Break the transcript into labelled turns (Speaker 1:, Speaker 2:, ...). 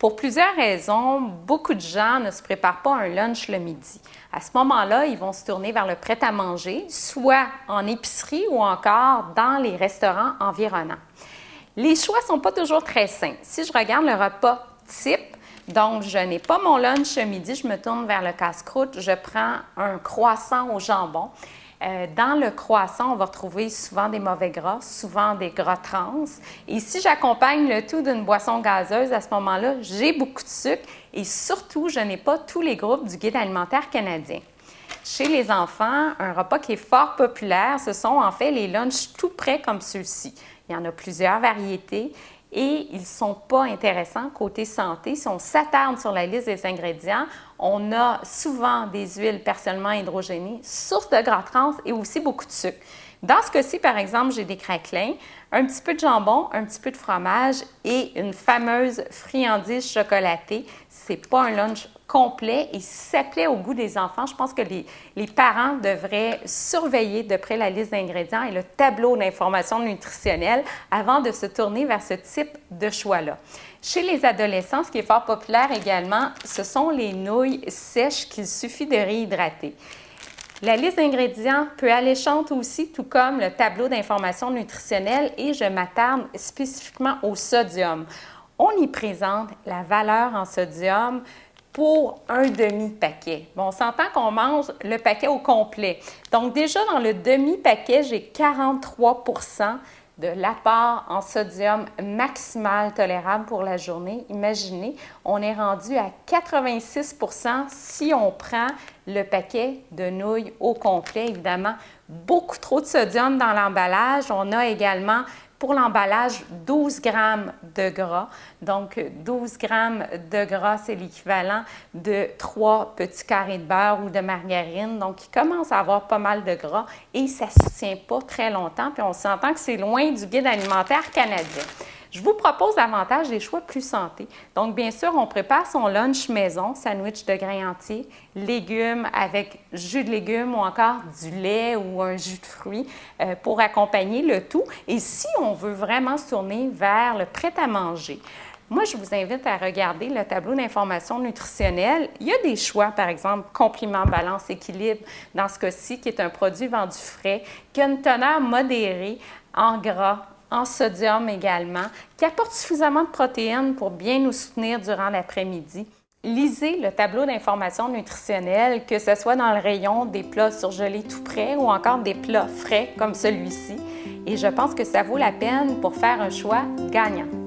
Speaker 1: Pour plusieurs raisons, beaucoup de gens ne se préparent pas un lunch le midi. À ce moment-là, ils vont se tourner vers le prêt-à-manger, soit en épicerie ou encore dans les restaurants environnants. Les choix ne sont pas toujours très simples. Si je regarde le repas type, donc je n'ai pas mon lunch le midi, je me tourne vers le casse-croûte, je prends un croissant au jambon. Dans le croissant, on va retrouver souvent des mauvais gras, souvent des gras trans. Et si j'accompagne le tout d'une boisson gazeuse, à ce moment-là, j'ai beaucoup de sucre et surtout, je n'ai pas tous les groupes du Guide alimentaire canadien. Chez les enfants, un repas qui est fort populaire, ce sont en fait les lunchs tout prêts comme ceux-ci. Il y en a plusieurs variétés et ils ne sont pas intéressants côté santé. Si on s'attarde sur la liste des ingrédients, on a souvent des huiles partiellement hydrogénées, source de gras trans et aussi beaucoup de sucre. Dans ce cas-ci, par exemple, j'ai des craquelins, un petit peu de jambon, un petit peu de fromage et une fameuse friandise chocolatée. Ce n'est pas un lunch complet et si ça plaît au goût des enfants, je pense que les parents devraient surveiller de près la liste d'ingrédients et le tableau d'informations nutritionnelles avant de se tourner vers ce type de choix-là. Chez les adolescents, ce qui est fort populaire également, ce sont les nouilles sèches qu'il suffit de réhydrater. La liste d'ingrédients peut alléchante aussi, tout comme le tableau d'informations nutritionnelles et je m'attarde spécifiquement au sodium. On y présente la valeur en sodium pour un demi-paquet. Bon, on s'entend qu'on mange le paquet au complet. Donc déjà, dans le demi-paquet, j'ai 43 % de l'apport en sodium maximal tolérable pour la journée. Imaginez, on est rendu à 86 % si on prend le paquet de nouilles au complet. Évidemment, beaucoup trop de sodium dans l'emballage. On a également pour l'emballage 12 grammes de gras. Donc, 12 grammes de gras, c'est l'équivalent de 3 petits carrés de beurre ou de margarine. Donc, il commence à avoir pas mal de gras et ça ne se tient pas très longtemps. Puis, on s'entend que c'est loin du Guide alimentaire canadien. Je vous propose davantage des choix plus santé. Donc, bien sûr, on prépare son lunch maison, sandwich de grains entiers, légumes avec jus de légumes ou encore du lait ou un jus de fruits pour accompagner le tout. Et si on veut vraiment se tourner vers le prêt-à-manger, moi, je vous invite à regarder le tableau d'informations nutritionnelles. Il y a des choix, par exemple, complément, balance, équilibre, dans ce cas-ci, qui est un produit vendu frais, qui a une teneur modérée en gras, en sodium également, qui apporte suffisamment de protéines pour bien nous soutenir durant l'après-midi. Lisez le tableau d'informations nutritionnelles, que ce soit dans le rayon des plats surgelés tout prêts ou encore des plats frais comme celui-ci. Et je pense que ça vaut la peine pour faire un choix gagnant.